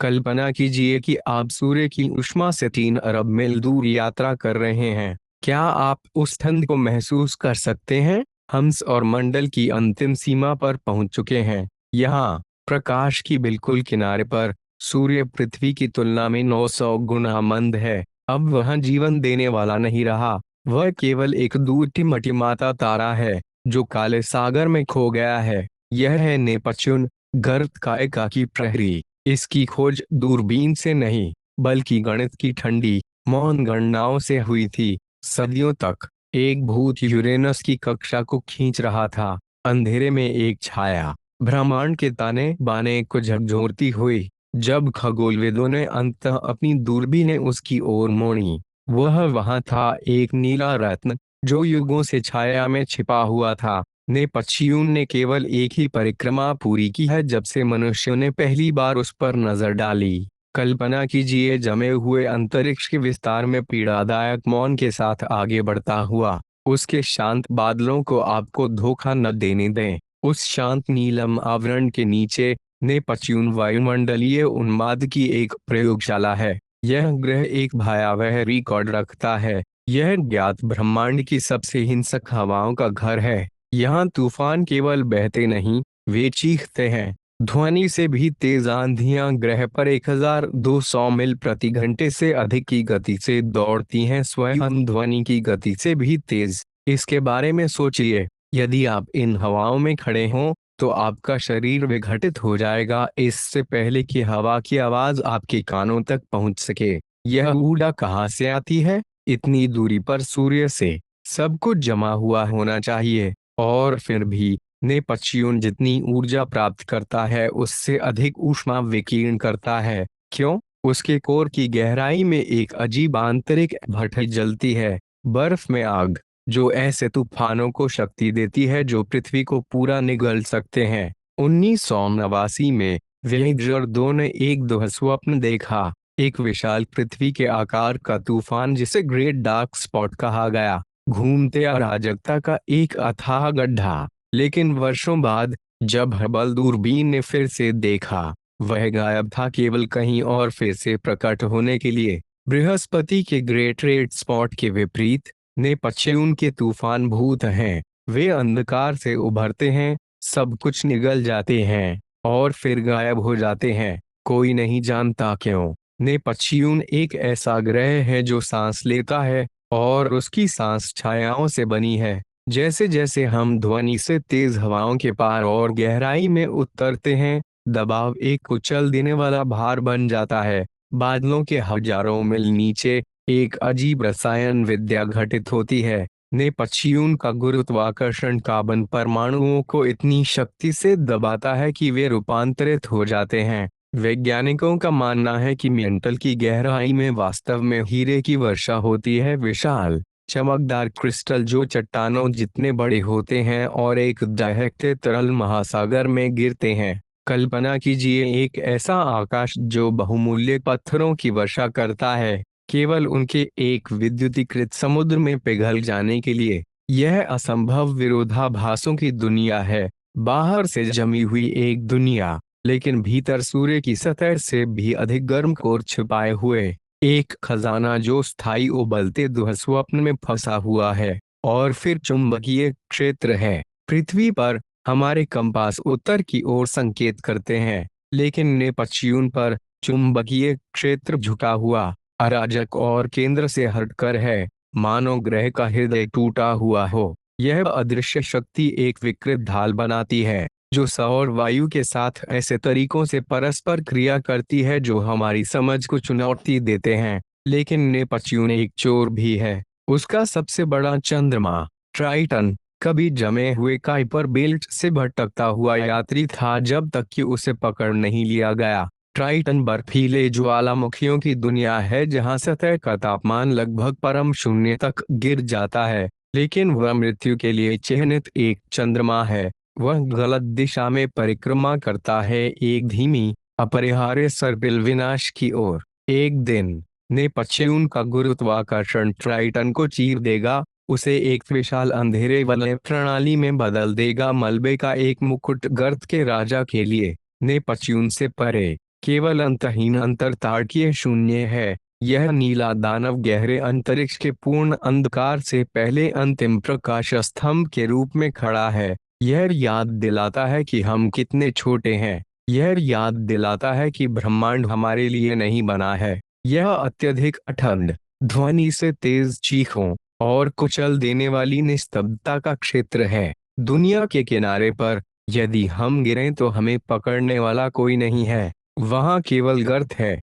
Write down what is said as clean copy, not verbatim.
कल्पना कीजिए कि आप सूर्य की ऊष्मा से 3 अरब मील दूर यात्रा कर रहे हैं। क्या आप उस ठंड को महसूस कर सकते हैं? हम और मंडल की अंतिम सीमा पर पहुंच चुके हैं। यहाँ प्रकाश की बिल्कुल किनारे पर सूर्य पृथ्वी की तुलना में 900 गुना मंद है। अब वह जीवन देने वाला नहीं रहा। वह केवल एक दूर टिमटिमाता तारा है जो काले सागर में खो गया है। यह है नेपच्यून, गर्त का एकाकी प्रहरी। इसकी खोज दूरबीन से नहीं, बल्कि गणित की ठंडी मौन गणनाओं से हुई थी। सदियों तक एक भूत यूरेनस की कक्षा को खींच रहा था। अंधेरे में एक छाया ब्रह्मांड के ताने बाने को झकझोरती हुई। जब खगोलविदों ने अंततः अपनी दूरबीनें उसकी ओर मोड़ी, वह वहां था, एक नीला रत्न जो युगों से छाया में छिपा हुआ था। नेपच्यून ने केवल एक ही परिक्रमा पूरी की है जब से मनुष्यों ने पहली बार उस पर नजर डाली। कल्पना कीजिए, जमे हुए अंतरिक्ष के विस्तार में पीड़ादायक मौन के साथ आगे बढ़ता हुआ। उसके शांत बादलों को आपको धोखा न देने दें। उस शांत नीलम आवरण के नीचे नेपच्यून वायुमंडलीय उन्माद की एक प्रयोगशाला है। यह ग्रह एक भयावह रिकॉर्ड रखता है। यह ज्ञात ब्रह्मांड की सबसे हिंसक हवाओं का घर है। यहाँ तूफान केवल बहते नहीं, वे चीखते हैं। ध्वनि से भी तेज आंधियां ग्रह पर 1200 मील प्रति घंटे से अधिक की गति से दौड़ती हैं, स्वयं ध्वनि की गति से भी तेज। इसके बारे में सोचिए, यदि आप इन हवाओं में खड़े हों तो आपका शरीर विघटित हो जाएगा इससे पहले कि हवा की आवाज आपके कानों तक पहुंच सके। यह ऊर्जा कहाँ से आती है? इतनी दूरी पर सूर्य से सब कुछ जमा हुआ होना चाहिए, और फिर भी नेपच्यून जितनी ऊर्जा प्राप्त करता है उससे अधिक ऊष्मा विकीर्ण करता है। क्यों? उसके कोर की गहराई में एक अजीब आंतरिक भट्ठी जलती है, बर्फ में आग, जो ऐसे तूफानों को शक्ति देती है जो पृथ्वी को पूरा निगल सकते हैं। 1989 में वेयेजर 2 ने एक दुःस्वप्न देखा, एक विशाल पृथ्वी के आकार का तूफान जिसे ग्रेट डार्क स्पॉट कहा गया, घूमते अराजकता का एक अथाह गड्ढा। लेकिन वर्षों बाद जब हबल दूरबीन ने फिर से देखा, वह गायब था, केवल कहीं और फिर से प्रकट होने के लिए। बृहस्पति के ग्रेट रेड स्पॉट के विपरीत नेपच्यून के तूफान भूत हैं। वे अंधकार से उभरते हैं, सब कुछ निगल जाते हैं और फिर गायब हो जाते हैं। कोई नहीं जानता क्यों। नेपच्यून एक ऐसा ग्रह है जो सांस लेता है, और उसकी सांस छायाओं से बनी है। जैसे जैसे हम ध्वनि से तेज हवाओं के पार और गहराई में उतरते हैं, दबाव एक कुचल देने वाला भार बन जाता है। बादलों के हजारों मील नीचे एक अजीब रसायन विद्या घटित होती है। नेपच्यून का गुरुत्वाकर्षण कार्बन परमाणुओं को इतनी शक्ति से दबाता है कि वे रूपांतरित हो जाते हैं। वैज्ञानिकों का मानना है कि मेंटल की गहराई में वास्तव में हीरे की वर्षा होती है, विशाल चमकदार क्रिस्टल जो चट्टानों जितने बड़े होते हैं और एक दहकते तरल महासागर में गिरते हैं। कल्पना कीजिए, एक ऐसा आकाश जो बहुमूल्य पत्थरों की वर्षा करता है, केवल उनके एक विद्युतीकृत समुद्र में पिघल जाने के लिए। यह असंभव विरोधाभासों की दुनिया है। बाहर से जमी हुई एक दुनिया, लेकिन भीतर सूर्य की सतह से भी अधिक गर्म कोर छिपाए हुए एक खजाना जो स्थायी उबलते दुःस्वप्न में फंसा हुआ है। और फिर चुंबकीय क्षेत्र है। पृथ्वी पर हमारे कंपास उत्तर की ओर संकेत करते हैं, लेकिन नेपच्यून पर चुंबकीय क्षेत्र झुका हुआ, अराजक और केंद्र से हटकर है, मानो ग्रह का हृदय टूटा हुआ हो। यह अदृश्य शक्ति एक विकृत ढाल बनाती है जो सौर वायु के साथ ऐसे तरीकों से परस्पर क्रिया करती है जो हमारी समझ को चुनौती देते हैं। लेकिन नेपच्यून एक चोर भी है। उसका सबसे बड़ा चंद्रमा ट्राइटन कभी जमे हुए काइपर बेल्ट से भटकता हुआ यात्री था जब तक कि उसे पकड़ नहीं लिया गया। ट्राइटन बर्फीले ज्वालामुखियों की दुनिया है जहां सतह का तापमान लगभग परम शून्य तक गिर जाता है, लेकिन वह मृत्यु के लिए चिह्नित एक चंद्रमा है। वह गलत दिशा में परिक्रमा करता है, एक धीमी अपरिहार्य सर्पिल विनाश की ओर। एक दिन नेपच्यून का गुरुत्वाकर्षण ट्राइटन को चीर देगा, उसे एक विशाल अंधेरे वलय प्रणाली में बदल देगा, मलबे का एक मुकुट गर्त के राजा के लिए, नेपच्यून से परे। केवल अंतहीन अंतरताड़कीय शून्य है। यह नीला दानव गहरे अंतरिक्ष के पूर्ण अंधकार से पहले अंतिम प्रकाश स्तंभ के रूप में खड़ा है। यह याद दिलाता है कि हम कितने छोटे हैं। यह याद दिलाता है कि ब्रह्मांड हमारे लिए नहीं बना है। यह अत्यधिक अठंड, ध्वनि से तेज चीखों और कुचल देने वाली निस्तब्धता का क्षेत्र है। दुनिया के किनारे पर यदि हम गिरें तो हमें पकड़ने वाला कोई नहीं है। वहां केवल गर्त है,